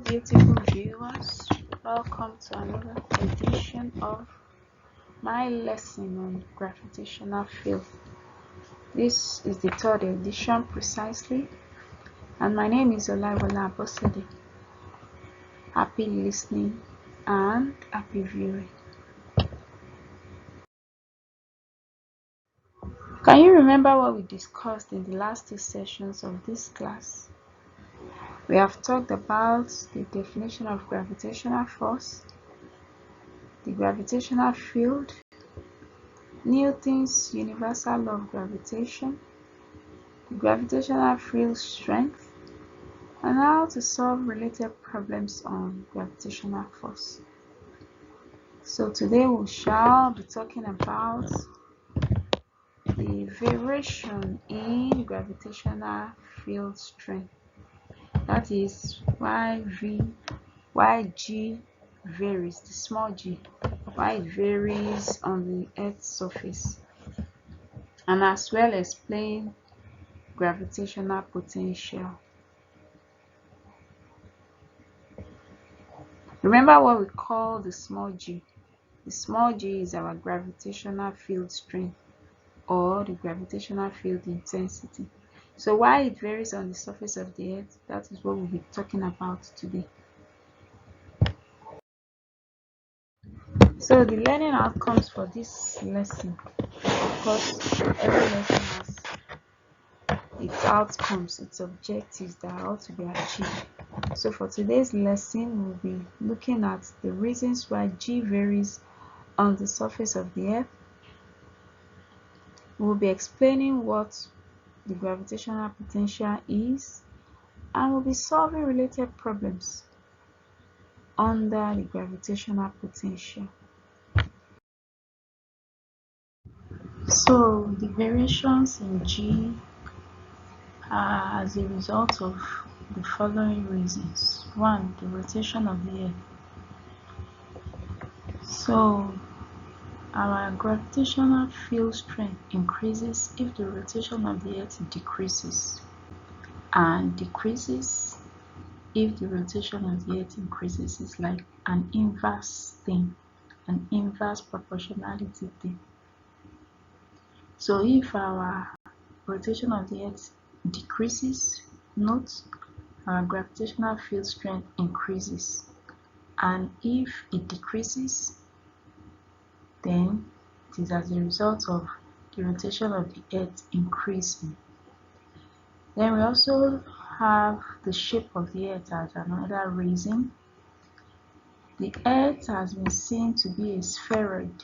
Beautiful viewers, welcome to another edition of my lesson on gravitational field. This is the third edition precisely, and my name is Olayiwola Abosede. Happy listening and happy viewing. Can you remember what we discussed in the last two sessions of this class? We have talked about the definition of gravitational force, the gravitational field, Newton's universal law of gravitation, the gravitational field strength, and how to solve related problems on gravitational force. So today we shall be talking about the variation in gravitational field strength. That is why G varies, the small g, why it varies on the Earth's surface, and as well explain gravitational potential. Remember what we call the small g. The small g is our gravitational field strength or the gravitational field intensity. So why it varies on the surface of the Earth, that is what we'll be talking about today. So the learning outcomes for this lesson, of course, every lesson has its outcomes, its objectives that are all to be achieved. So for today's lesson, we'll be looking at the reasons why G varies on the surface of the Earth. We'll be explaining what the gravitational potential is, and we'll be solving related problems under the gravitational potential. So the variations in G are as a result of the following reasons. One, the rotation of the Earth. So our gravitational field strength increases if the rotation of the Earth decreases, and decreases if the rotation of the Earth increases. It's like an inverse thing, an inverse proportionality thing. So if our rotation of the Earth decreases, note our gravitational field strength increases, and if it decreases, then it is as a result of the rotation of the Earth increasing. Then we also have the shape of the Earth as another reason. The Earth has been seen to be a spheroid,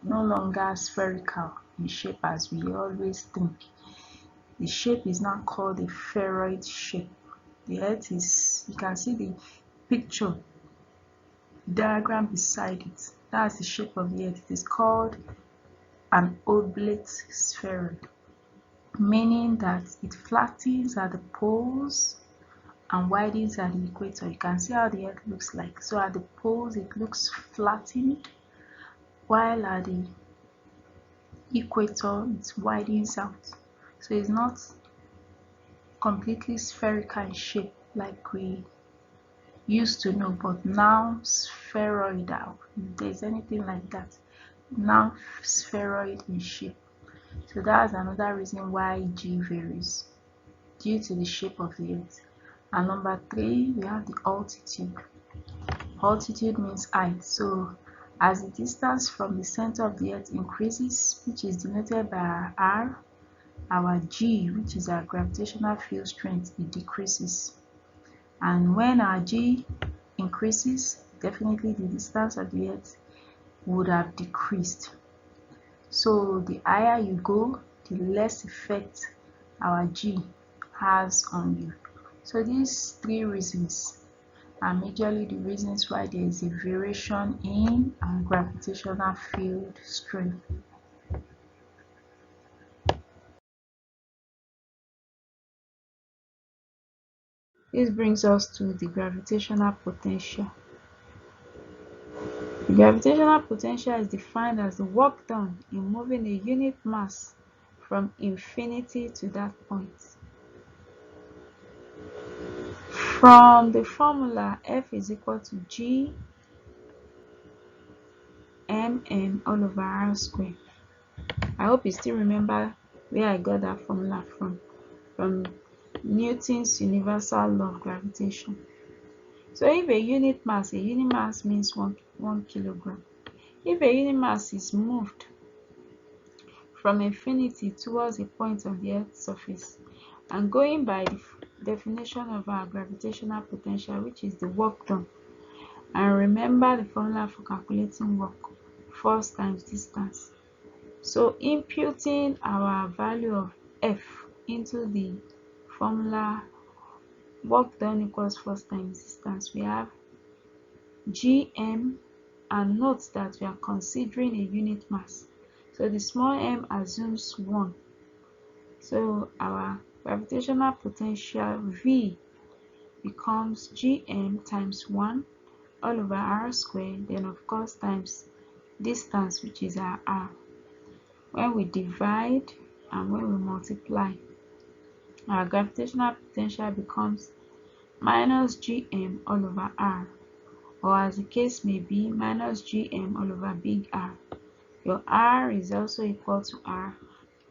no longer spherical in shape as we always think. The shape is now called a spheroid shape. The Earth is, you can see the picture diagram beside it. That's the shape of the Earth. It is called an oblate spheroid, meaning that it flattens at the poles and widens at the equator. You can see how the Earth looks like. So at the poles it looks flattened, while at the equator it widens out. So it's not completely spherical in shape like we used to know, but now spheroidal, if there's anything like that, now spheroid in shape. So that's another reason why G varies, due to the shape of the Earth. And number 3, we have the altitude. Altitude means height. So as the distance from the center of the Earth increases, which is denoted by R, our G, which is our gravitational field strength, it decreases. And when our G increases, definitely the distance of the Earth would have decreased. So the higher you go, the less effect our G has on you. So these 3 reasons are majorly the reasons why there is a variation in our gravitational field strength. This brings us to the gravitational potential. The gravitational potential is defined as the work done in moving a unit mass from infinity to that point. From the formula, F is equal to G mm all over r squared. I hope you still remember where I got that formula from Newton's universal law of gravitation. So if a unit mass means one kilogram. If a unit mass is moved from infinity towards a point on the Earth's surface, and going by the definition of our gravitational potential, which is the work done, and remember the formula for calculating work, force times distance. So imputing our value of F into the formula, work done equals force times distance, we have Gm, and note that we are considering a unit mass, so the small m assumes 1. So our gravitational potential V becomes Gm times 1 all over r squared, then of course times distance, which is our r. When we divide and when we multiply, our gravitational potential becomes minus Gm all over r, or as the case may be, minus Gm all over big R. Your R is also equal to R.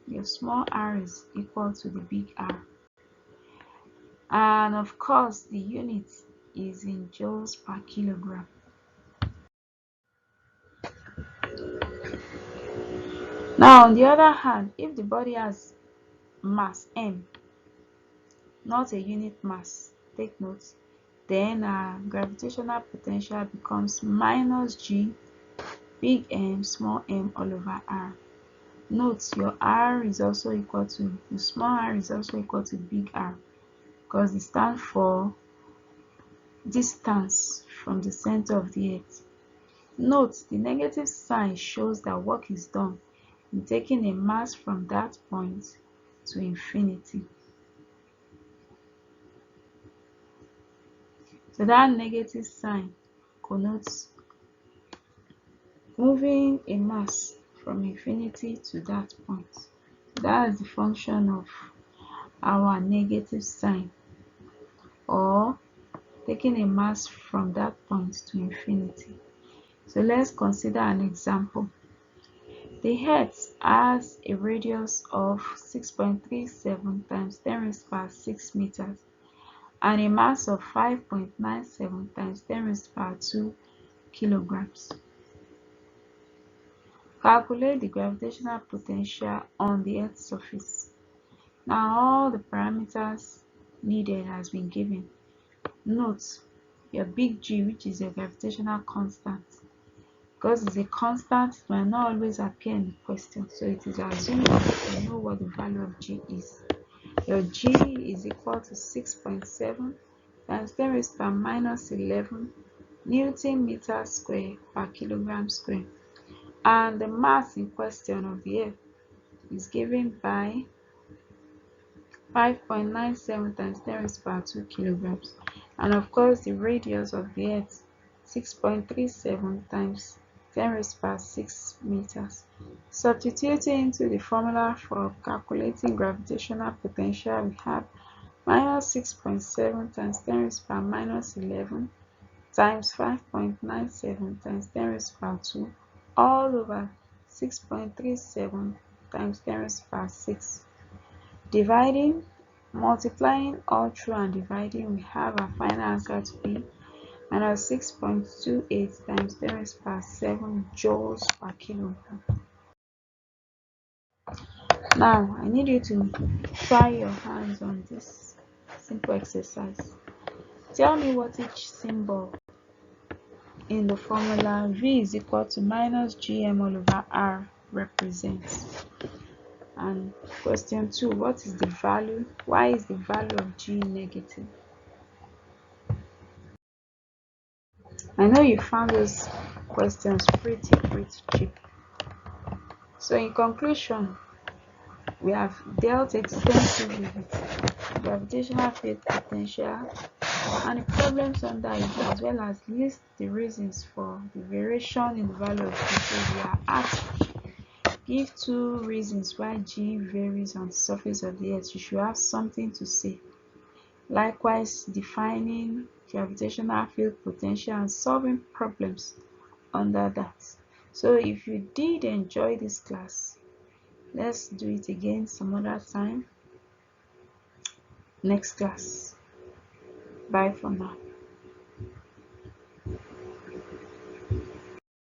Your small r is equal to the big R. And of course, the unit is in joules per kilogram. Now, on the other hand, if the body has mass m, not a unit mass, take note, then our gravitational potential becomes minus G big M small m all over R. Note your R is also equal to, the small r is also equal to big R, because it stands for distance from the center of the Earth. Note the negative sign shows that work is done in taking a mass from that point to infinity. So that negative sign connotes moving a mass from infinity to that point. That is the function of our negative sign, or taking a mass from that point to infinity. So let's consider an example. The Earth has a radius of 6.37 times 10 raised to power 6 meters and a mass of 5.97 times 10 raised to power 2 kilograms. Calculate the gravitational potential on the Earth's surface. Now all the parameters needed has been given. Note your big G, which is your gravitational constant. Because it's a constant, it might not always appear in the question, so it is assumed that you know what the value of G is. Your G is equal to 6.7 times 10 raised to power minus 11 Newton meter square per kilogram square. And the mass in question of the Earth is given by 5.97 times 10 raised to power 2 kilograms. And of course, the radius of the Earth, 6.37 times 10 raised to power 6 meters. Substituting into the formula for calculating gravitational potential, we have minus 6.7 times 10 raised to power minus 11 times 5.97 times 10 raised to power 2 all over 6.37 times 10 raised to power 6. Dividing, multiplying all through and dividing, we have our final answer to be minus 6.28 times 10 raised to power 7 joules per kilogram. Now, I need you to try your hands on this simple exercise. Tell me what each symbol in the formula V is equal to minus Gm all over R represents. And question 2, what is the value? Why is the value of G negative? I know you found those questions pretty cheap. So in conclusion, we have dealt extensively with gravitational field potential and the problems under it, as well as list the reasons for the variation in the value of G. So we are asked, give 2 reasons why G varies on the surface of the Earth. You should have something to say. Likewise, defining gravitational field potential and solving problems under that. So if you did enjoy this class, let's do it again some other time. Next class. Bye for now.